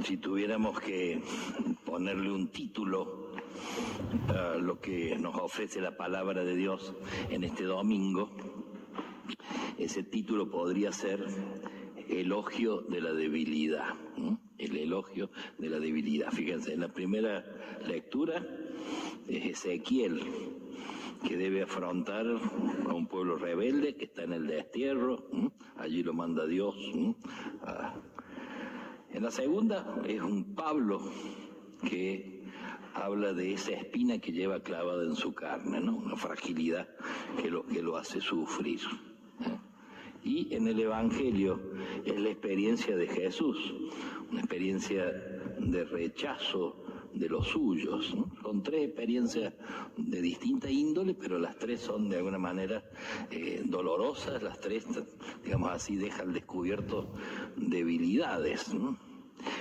Si tuviéramos que ponerle un título a lo que nos ofrece la palabra de Dios en este domingo, ese título podría ser Elogio de la debilidad. El elogio de la debilidad. Fíjense, en la primera lectura es Ezequiel, que debe afrontar a un pueblo rebelde que está en el destierro. Allí lo manda Dios. En la segunda es un Pablo que habla de esa espina que lleva clavada en su carne, ¿no? Una fragilidad que lo hace sufrir. Y en el Evangelio es la experiencia de Jesús, una experiencia de rechazo de los suyos, ¿no? Son tres experiencias de distinta índole, pero las tres son de alguna manera dolorosas, las tres, digamos así, dejan descubierto debilidades, ¿no?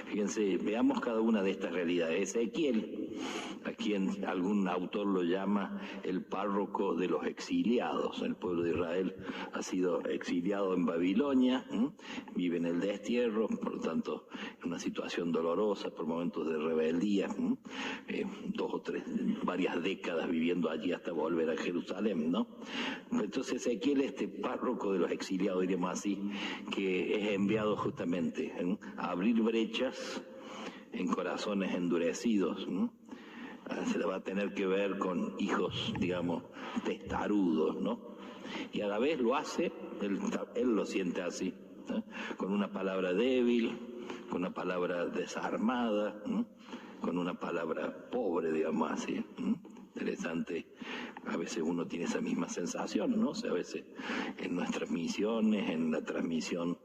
Fíjense, veamos cada una de estas realidades. Ezequiel, a quien algún autor lo llama el párroco de los exiliados. El pueblo de Israel ha sido exiliado en Babilonia, vive en el destierro, por lo tanto, en una situación dolorosa, por momentos de rebeldía, varias décadas viviendo allí hasta volver a Jerusalén, ¿no? Entonces Ezequiel, este párroco de los exiliados, diríamos así, que es enviado justamente a abrir brechas en corazones endurecidos, ¿no? Se le va a tener que ver con hijos, digamos, testarudos, ¿no? Y a la vez lo hace, él lo siente así, ¿no? Con una palabra débil, con una palabra desarmada, ¿no? Con una palabra pobre, digamos así, ¿no? Interesante, a veces uno tiene esa misma sensación, ¿no? O sea, a veces en nuestras misiones, en la transmisión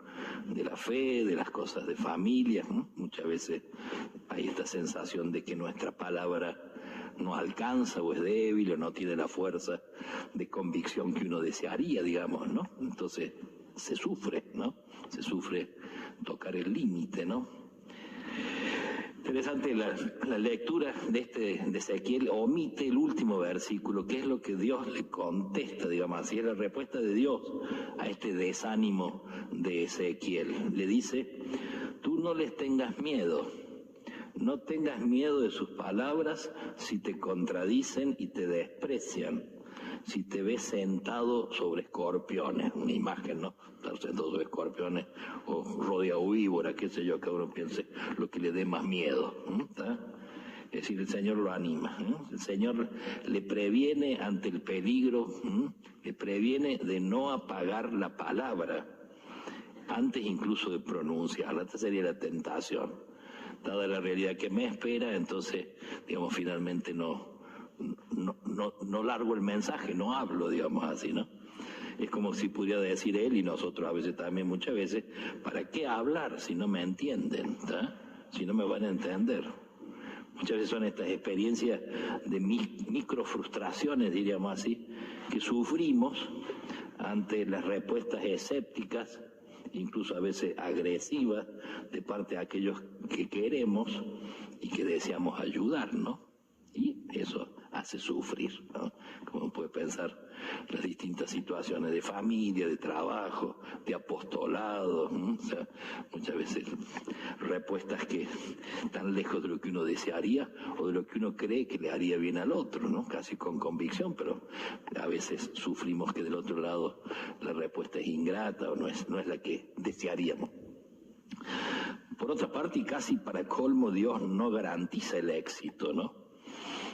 de la fe, de las cosas de familia, ¿no? Muchas veces hay esta sensación de que nuestra palabra no alcanza o es débil o no tiene la fuerza de convicción que uno desearía, digamos, ¿no? Entonces se sufre, ¿no? Se sufre tocar el límite, ¿no? Interesante, la lectura de Ezequiel omite el último versículo, que es lo que Dios le contesta, digamos así, es la respuesta de Dios a este desánimo de Ezequiel. Le dice, tú no les tengas miedo, no tengas miedo de sus palabras si te contradicen y te desprecian, si te ves sentado sobre escorpiones, una imagen, ¿no? Estar sentado sobre escorpiones o rodeado víbora, qué sé yo, que uno piense lo que le dé más miedo, ¿está? Es decir, el Señor lo anima, el Señor le previene ante el peligro, le previene de no apagar la palabra antes incluso de pronunciarla. Esta sería la tentación. Dada la realidad que me espera, entonces, digamos, finalmente no largo el mensaje, no hablo, digamos así, ¿no? Es como si pudiera decir él, y nosotros a veces también, muchas veces, ¿para qué hablar si no me entienden? ¿Tá? Si no me van a entender. Muchas veces son estas experiencias de micro frustraciones, diríamos así, que sufrimos ante las respuestas escépticas, incluso a veces agresivas, de parte de aquellos que queremos y que deseamos ayudar, ¿no? Y eso hace sufrir, ¿no? Como puede pensar las distintas situaciones de familia, de trabajo, de apostolado, ¿no? O sea, muchas veces respuestas que están lejos de lo que uno desearía o de lo que uno cree que le haría bien al otro, ¿no? Casi con convicción, pero a veces sufrimos que del otro lado la respuesta es ingrata o no es la que desearíamos. Por otra parte, y casi para colmo, Dios no garantiza el éxito, ¿no?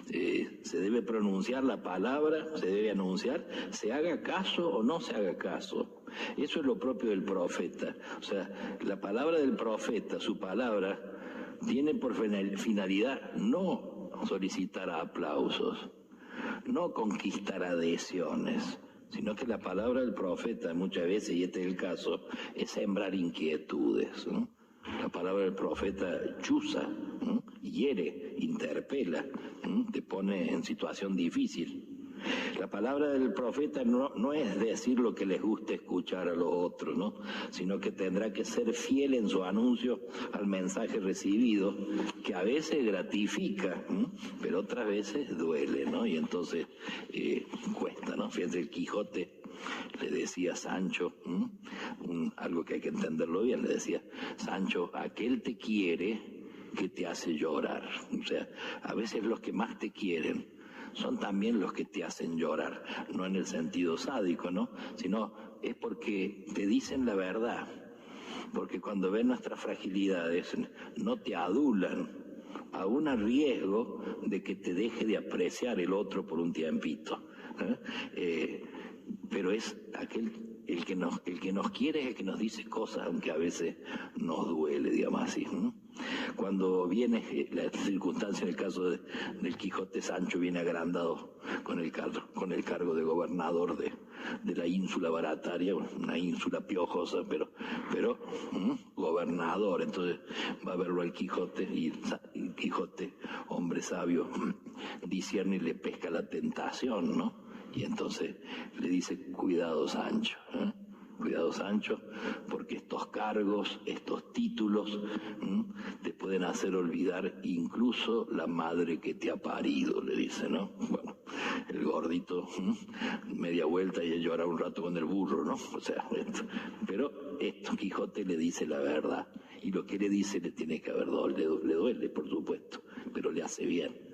Se debe pronunciar la palabra, se debe anunciar, se haga caso o no se haga caso. Eso es lo propio del profeta. O sea, la palabra del profeta, su palabra, tiene por finalidad no solicitar aplausos, no conquistar adhesiones, sino que la palabra del profeta muchas veces, y este es el caso, es sembrar inquietudes, ¿no? La palabra del profeta chuza, hiere, interpela, te pone en situación difícil. La palabra del profeta no es decir lo que les gusta escuchar a los otros, ¿no? Sino que tendrá que ser fiel en su anuncio al mensaje recibido, que a veces gratifica, pero otras veces duele, ¿no? Y entonces cuesta, ¿no? Fíjense, el Quijote le decía a Sancho, algo que hay que entenderlo bien, le decía, Sancho, aquel te quiere que te hace llorar. O sea, a veces los que más te quieren son también los que te hacen llorar, no en el sentido sádico, ¿no? Sino es porque te dicen la verdad, porque cuando ven nuestras fragilidades no te adulan, aún a riesgo de que te deje de apreciar el otro por un tiempito. Pero es el que nos quiere es el que nos dice cosas, aunque a veces nos duele, digamos así. Cuando viene la circunstancia, en el caso del Quijote, Sancho viene agrandado con el cargo de gobernador de la ínsula Barataria, una ínsula piojosa, pero gobernador. Entonces va a verlo al Quijote y el Quijote, hombre sabio, discierne y le pesca la tentación, ¿no? Y entonces le dice, cuidado Sancho, cuidado Sancho, porque estos cargos, estos títulos, te pueden hacer olvidar incluso la madre que te ha parido, le dice, ¿no? Bueno, el gordito, media vuelta y llora un rato con el burro, ¿no? O sea, pero Quijote le dice la verdad, y lo que le dice le tiene que haber dolido, le duele, por supuesto, pero le hace bien.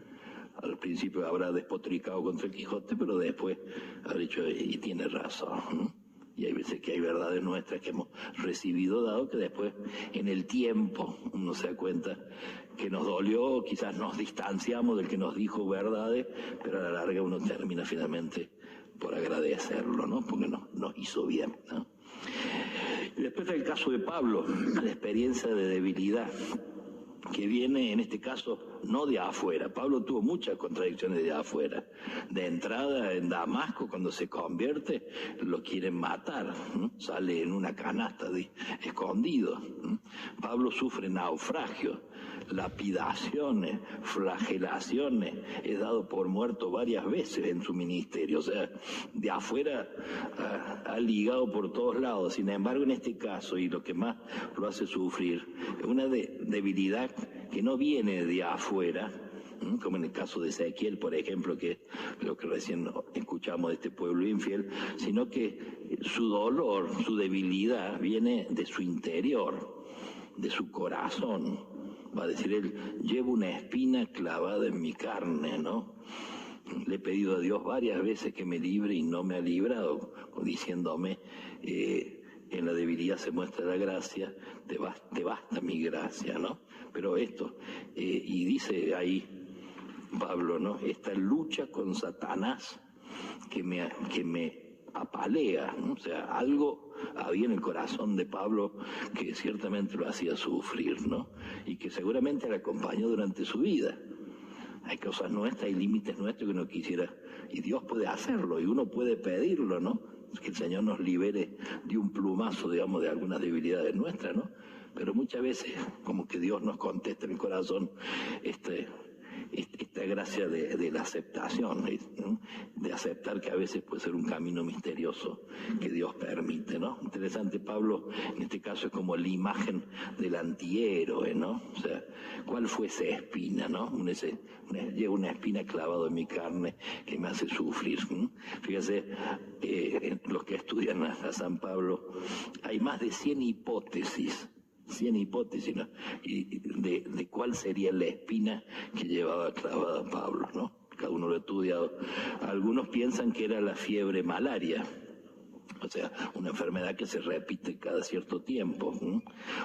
Al principio habrá despotricado contra el Quijote, pero después habrá dicho, y tiene razón. Y hay veces que hay verdades nuestras que hemos recibido, dado que después, en el tiempo, uno se da cuenta que nos dolió, quizás nos distanciamos del que nos dijo verdades, pero a la larga uno termina finalmente por agradecerlo, ¿no? Porque nos hizo bien, ¿no? Y después está el caso de Pablo, la experiencia de debilidad, que viene en este caso no de afuera. Pablo tuvo muchas contradicciones de afuera. De entrada en Damasco, cuando se convierte, lo quieren matar, sale en una canasta escondido. Pablo sufre naufragios, lapidaciones, flagelaciones, es dado por muerto varias veces en su ministerio. O sea, de afuera ha ligado por todos lados. Sin embargo, en este caso, y lo que más lo hace sufrir, es una debilidad que no viene de afuera, como en el caso de Ezequiel, por ejemplo, que es lo que recién escuchamos de este pueblo infiel, sino que su dolor, su debilidad viene de su interior, de su corazón. Va a decir él, llevo una espina clavada en mi carne, ¿no? Le he pedido a Dios varias veces que me libre y no me ha librado, diciéndome, en la debilidad se muestra la gracia, te basta mi gracia, ¿no? Pero esto, y dice ahí Pablo, ¿no? Esta lucha con Satanás que me apalea, ¿no? O sea, algo había en el corazón de Pablo que ciertamente lo hacía sufrir, ¿no? Y que seguramente le acompañó durante su vida. Hay cosas nuestras, hay límites nuestros que uno quisiera, y Dios puede hacerlo, y uno puede pedirlo, ¿no? Que el Señor nos libere de un plumazo, digamos, de algunas debilidades nuestras, ¿no? Pero muchas veces, como que Dios nos contesta en el corazón esta gracia de la aceptación, ¿no? De aceptar que a veces puede ser un camino misterioso que Dios permite, ¿no? Interesante, Pablo en este caso es como la imagen del antihéroe, ¿no? O sea, ¿cuál fue esa espina, no? Lleva una espina clavada en mi carne que me hace sufrir. Fíjese, los que estudian a San Pablo, hay más de 100 hipótesis, ¿no? Y de cuál sería la espina que llevaba clavada Pablo, ¿no? Cada uno lo ha estudiado. Algunos piensan que era la fiebre malaria, o sea, una enfermedad que se repite cada cierto tiempo.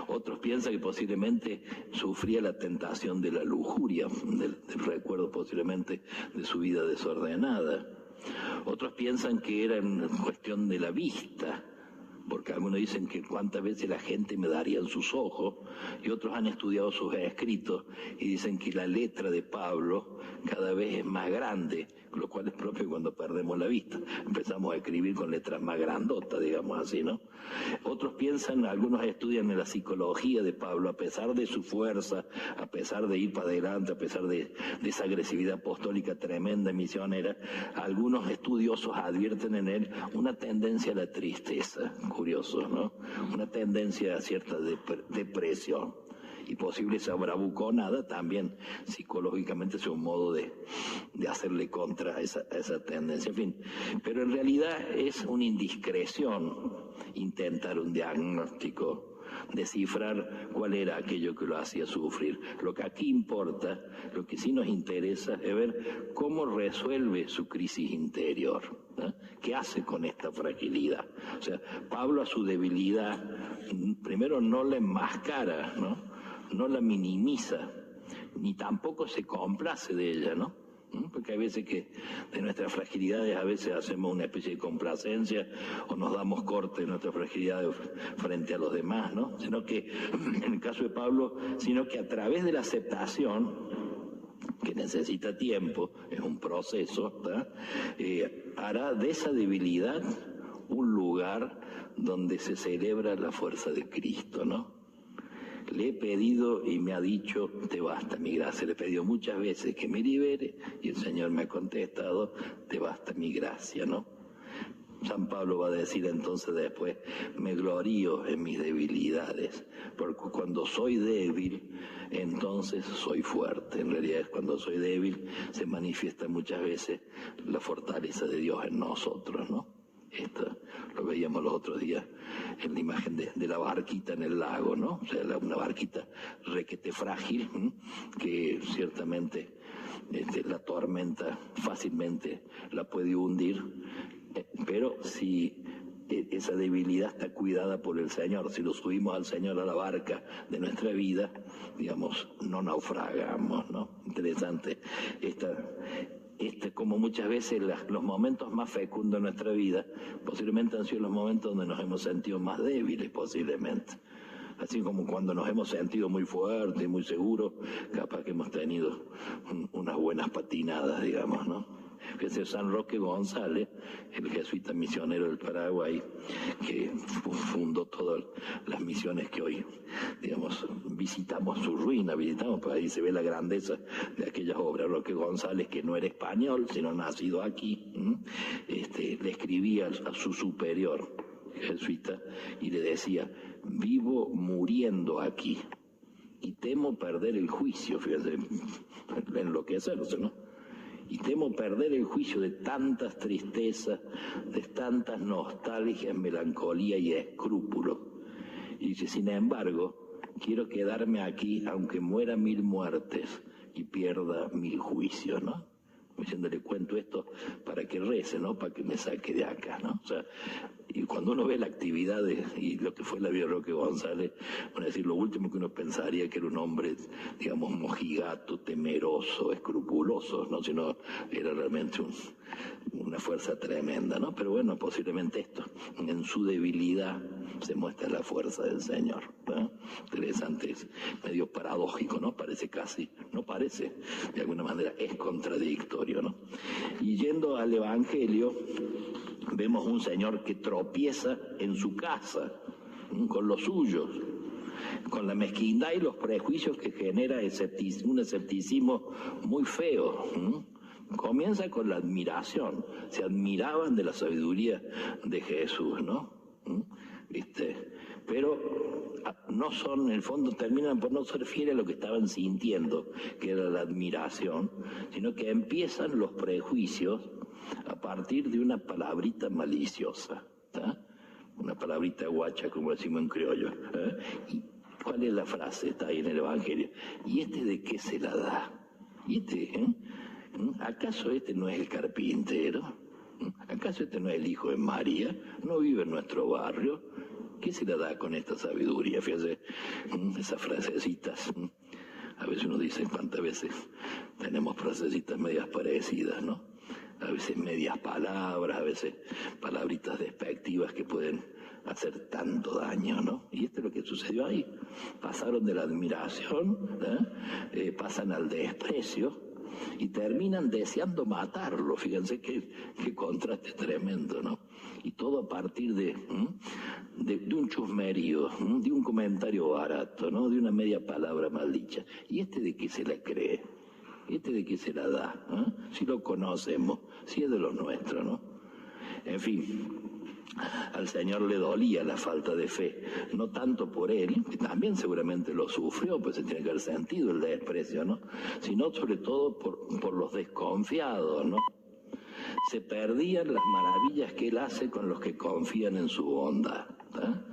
Otros piensan que posiblemente sufría la tentación de la lujuria, del recuerdo posiblemente de su vida desordenada. Otros piensan que era en cuestión de la vista, porque algunos dicen que cuántas veces la gente me daría en sus ojos, y otros han estudiado sus escritos y dicen que la letra de Pablo cada vez es más grande, lo cual es propio cuando perdemos la vista. Empezamos a escribir con letras más grandotas, digamos así, ¿no? Otros piensan, algunos estudian en la psicología de Pablo, a pesar de su fuerza, a pesar de ir para adelante, a pesar de esa agresividad apostólica tremenda, misionera, algunos estudiosos advierten en él una tendencia a la tristeza, curioso, ¿no? Una tendencia a cierta depresión. Y posible esa bravuconada también psicológicamente es un modo de hacerle contra a esa tendencia, en fin. Pero en realidad es una indiscreción intentar un diagnóstico descifrar cuál era aquello que lo hacía sufrir. Lo que aquí importa, lo que sí nos interesa es ver cómo resuelve su crisis interior, ¿no? ¿Qué hace con esta fragilidad? O sea, Pablo a su debilidad, primero no la enmascara, no la minimiza, ni tampoco se complace de ella, ¿no? Porque hay veces que de nuestras fragilidades a veces hacemos una especie de complacencia o nos damos corte de nuestras fragilidades frente a los demás, ¿no? Sino que, en el caso de Pablo, sino que a través de la aceptación, que necesita tiempo, es un proceso, hará de esa debilidad un lugar donde se celebra la fuerza de Cristo, ¿no? Le he pedido y me ha dicho, te basta mi gracia. Le he pedido muchas veces que me libere y el Señor me ha contestado, te basta mi gracia, ¿no? San Pablo va a decir entonces después, me glorío en mis debilidades, porque cuando soy débil, entonces soy fuerte. En realidad es cuando soy débil, se manifiesta muchas veces la fortaleza de Dios en nosotros, ¿no? Esto lo veíamos los otros días en la imagen de la barquita en el lago, ¿no? O sea, una barquita requete frágil, que ciertamente la tormenta fácilmente la puede hundir, pero si esa debilidad está cuidada por el Señor, si lo subimos al Señor a la barca de nuestra vida, digamos, no naufragamos, ¿no? Interesante como muchas veces los momentos más fecundos de nuestra vida posiblemente han sido los momentos donde nos hemos sentido más débiles, posiblemente. Así como cuando nos hemos sentido muy fuertes, muy seguros, capaz que hemos tenido unas buenas patinadas, digamos, ¿no? Fíjense, San Roque González, el jesuita misionero del Paraguay, que fundó todas las misiones que hoy, digamos, visitamos su ruina, pues ahí se ve la grandeza de aquellas obras. Roque González, que no era español, sino nacido aquí, le escribía a su superior jesuita y le decía, vivo muriendo aquí y temo perder el juicio, fíjense, enloquecerse, ¿no? Y temo perder el juicio de tantas tristezas, de tantas nostalgias, melancolía y escrúpulos. Y dice, sin embargo, quiero quedarme aquí aunque muera 1000 muertes y pierda 1000 juicios, ¿no? Diciéndole, cuento esto para que rece, ¿no? Para que me saque de acá, ¿no? O sea, y cuando uno ve la actividad y lo que fue la vida de Roque González, bueno, decir, lo último que uno pensaría que era un hombre, digamos, mojigato, temeroso, escrupuloso, ¿no? Sino era realmente una fuerza tremenda, ¿no? Pero bueno, posiblemente esto, en su debilidad se muestra la fuerza del Señor, ¿no? Interesante, es medio paradójico, ¿no? Parece casi, no parece, de alguna manera es contradictorio, ¿no? Y yendo al Evangelio, vemos un Señor que tropieza en su casa, con los suyos, con la mezquindad y los prejuicios que genera un escepticismo muy feo. Comienza con la admiración, se admiraban de la sabiduría de Jesús, ¿no? Pero no son, en el fondo terminan por no ser fieles a lo que estaban sintiendo, que era la admiración, sino que empiezan los prejuicios a partir de una palabrita maliciosa, ¿tá? Una palabrita guacha, como decimos en criollo. ¿Y cuál es la frase? Está ahí en el Evangelio. ¿Y este de qué se la da? ¿Y acaso este no es el carpintero? ¿Acaso este no es el hijo de María? ¿No vive en nuestro barrio? ¿Qué se la da con esta sabiduría? Fíjate, esas frasecitas. A veces uno dice, ¿cuántas veces tenemos frasecitas medias parecidas, no? A veces medias palabras, a veces palabritas despectivas que pueden hacer tanto daño, ¿no? Y esto es lo que sucedió ahí. Pasaron de la admiración, pasan al desprecio y terminan deseando matarlo. Fíjense qué contraste tremendo, ¿no? Y todo a partir de un chusmerío, de un comentario barato, ¿no? De una media palabra maldicha. ¿Y este de qué se la cree? ¿Este de qué se la da? Si lo conocemos, si es de los nuestros, ¿no? En fin, al Señor le dolía la falta de fe, no tanto por él, que también seguramente lo sufrió, pues se tiene que haber sentido el desprecio, ¿no? Sino sobre todo por los desconfiados, ¿no? Se perdían las maravillas que él hace con los que confían en su bondad, ¿tá?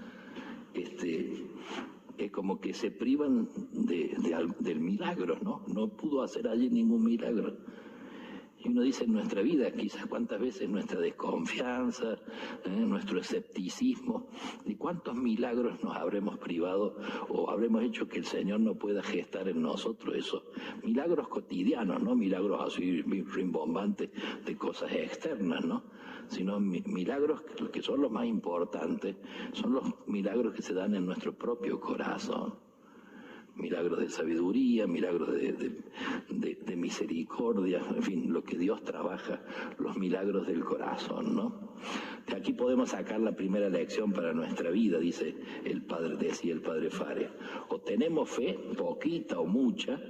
como que se privan del milagro, ¿no? No pudo hacer allí ningún milagro. Y uno dice en nuestra vida, quizás cuántas veces nuestra desconfianza, nuestro escepticismo, de cuántos milagros nos habremos privado o habremos hecho que el Señor no pueda gestar en nosotros esos milagros cotidianos, no milagros así rimbombantes de cosas externas, ¿no? Sino milagros que son los más importantes, son los milagros que se dan en nuestro propio corazón. Milagros de sabiduría, milagros de misericordia, en fin, lo que Dios trabaja, los milagros del corazón, ¿no? De aquí podemos sacar la primera lección para nuestra vida, decía el padre Faria. O tenemos fe, poquita o mucha,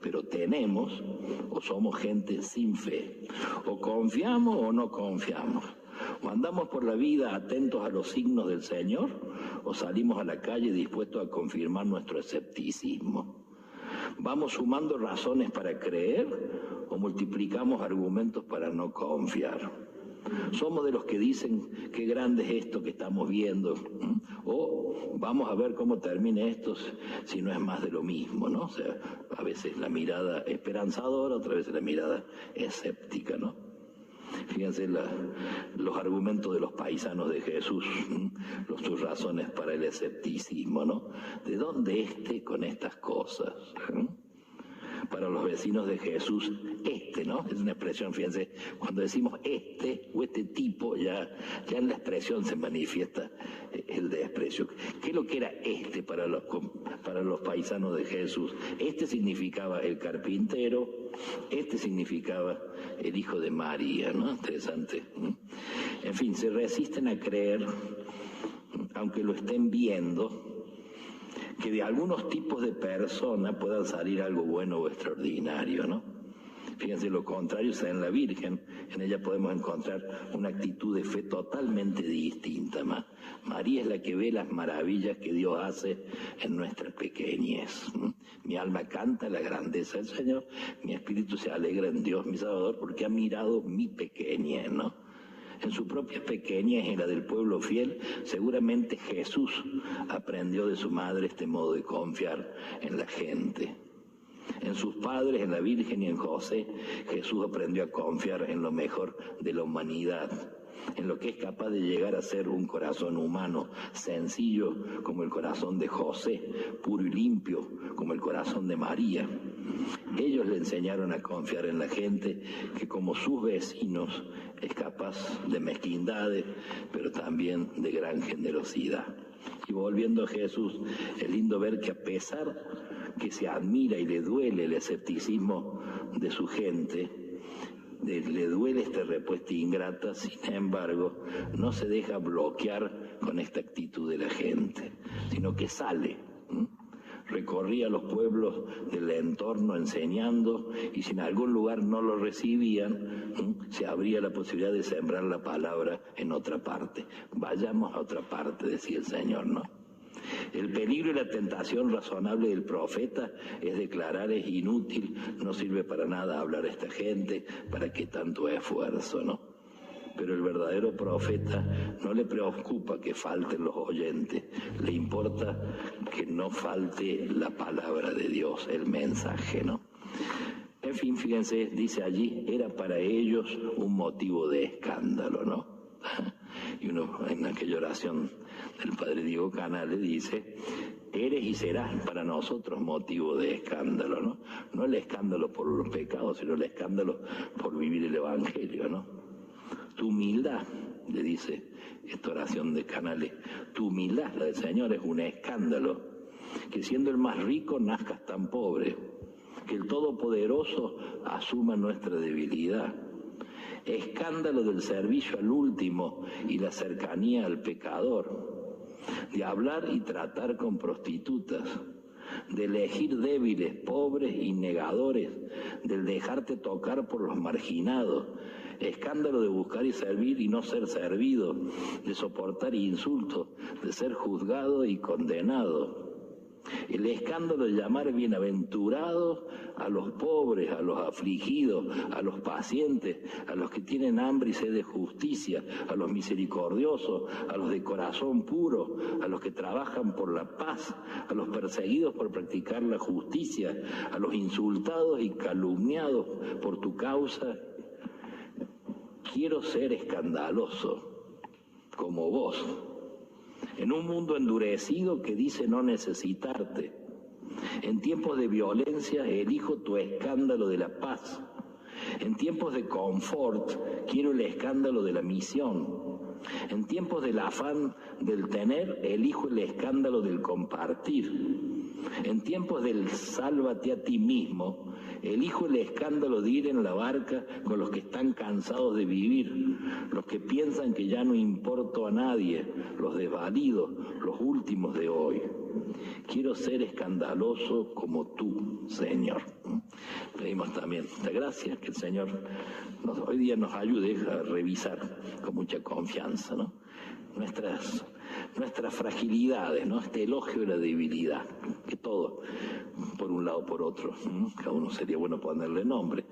pero tenemos, o somos gente sin fe. O confiamos o no confiamos. O andamos por la vida atentos a los signos del Señor, o salimos a la calle dispuestos a confirmar nuestro escepticismo. ¿Vamos sumando razones para creer o multiplicamos argumentos para no confiar? Somos de los que dicen qué grande es esto que estamos viendo, o vamos a ver cómo termina esto si no es más de lo mismo, ¿no? O sea, a veces la mirada esperanzadora, otra vez la mirada escéptica, ¿no? Fíjense los argumentos de los paisanos de Jesús, sus razones para el escepticismo, ¿no? ¿De dónde con estas cosas? Para los vecinos de Jesús, ¿no? Es una expresión, fíjense, cuando decimos o este tipo, ya en la expresión se manifiesta el desprecio. ¿Qué es lo que era para los paisanos de Jesús? Significaba el carpintero, significaba el hijo de María, ¿no? Interesante. En fin, se resisten a creer, aunque lo estén viendo, que de algunos tipos de personas puedan salir algo bueno o extraordinario, ¿no? Fíjense, lo contrario está en la Virgen. En ella podemos encontrar una actitud de fe totalmente distinta. María es la que ve las maravillas que Dios hace en nuestra pequeñez. Mi alma canta la grandeza del Señor, mi espíritu se alegra en Dios mi Salvador, porque ha mirado mi pequeñez, ¿no? En su propia pequeñez, en la del pueblo fiel, seguramente Jesús aprendió de su madre este modo de confiar en la gente. En sus padres, en la Virgen y en José, Jesús aprendió a confiar en lo mejor de la humanidad, en lo que es capaz de llegar a ser un corazón humano, sencillo como el corazón de José, puro y limpio como el corazón de María. Ellos le enseñaron a confiar en la gente que, como sus vecinos, es capaz de mezquindades, pero también de gran generosidad. Y volviendo a Jesús, es lindo ver que, a pesar que se admira y le duele el escepticismo de su gente, le duele esta respuesta ingrata, sin embargo, no se deja bloquear con esta actitud de la gente, sino que sale. Recorría los pueblos del entorno enseñando, y si en algún lugar no lo recibían, se abría la posibilidad de sembrar la palabra en otra parte. Vayamos a otra parte, decía el Señor, ¿no? El peligro y la tentación razonable del profeta es declarar: es inútil, no sirve para nada hablar a esta gente, ¿para qué tanto esfuerzo, no? Pero el verdadero profeta no le preocupa que falten los oyentes, le importa que no falte la palabra de Dios, el mensaje, ¿no? En fin, fíjense, dice allí, era para ellos un motivo de escándalo, ¿no? Y uno en aquella oración del padre Diego Canales dice: eres y serás para nosotros motivo de escándalo, ¿no? No el escándalo por los pecados, sino el escándalo por vivir el Evangelio, ¿no? Tu humildad, le dice esta oración de Canales, tu humildad, la del Señor, es un escándalo, que siendo el más rico nazcas tan pobre, que el Todopoderoso asuma nuestra debilidad. Escándalo del servicio al último y la cercanía al pecador, de hablar y tratar con prostitutas, de elegir débiles, pobres y negadores, del dejarte tocar por los marginados. Escándalo de buscar y servir y no ser servido, de soportar insultos, de ser juzgado y condenado. El escándalo de llamar bienaventurados a los pobres, a los afligidos, a los pacientes, a los que tienen hambre y sed de justicia, a los misericordiosos, a los de corazón puro, a los que trabajan por la paz, a los perseguidos por practicar la justicia, a los insultados y calumniados por tu causa. Quiero ser escandaloso como vos, en un mundo endurecido que dice no necesitarte. En tiempos de violencia elijo tu escándalo de la paz. En tiempos de confort quiero el escándalo de la misión. En tiempos del afán del tener elijo el escándalo del compartir. En tiempos del sálvate a ti mismo elijo el escándalo de ir en la barca con los que están cansados de vivir, los que piensan que ya no importo a nadie, los desvalidos, los últimos de hoy. Quiero ser escandaloso como tú, Señor. Pedimos también esta gracia, que el Señor hoy día nos ayude a revisar con mucha confianza, ¿no?, nuestras fragilidades, ¿no?, este elogio de la debilidad, que todo, por un lado por otro, cada uno sería bueno ponerle nombre.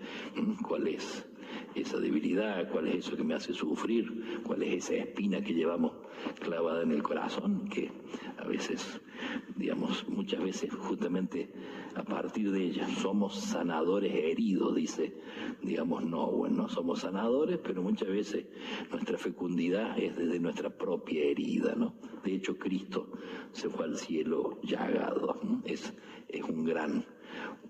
¿Cuál es esa debilidad? ¿Cuál es eso que me hace sufrir? ¿Cuál es esa espina que llevamos clavada en el corazón? Que a veces, muchas veces justamente a partir de ella somos sanadores heridos, dice, no somos sanadores, pero muchas veces nuestra fecundidad es desde nuestra propia herida, ¿no? De hecho, Cristo se fue al cielo llagado, ¿no? Es un gran,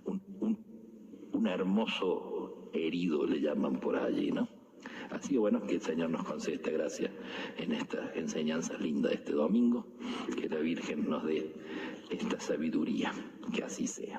un hermoso herido, le llaman por allí, ¿no? Así que que el Señor nos conceda esta gracia en esta enseñanza linda de este domingo, que la Virgen nos dé esta sabiduría, que así sea.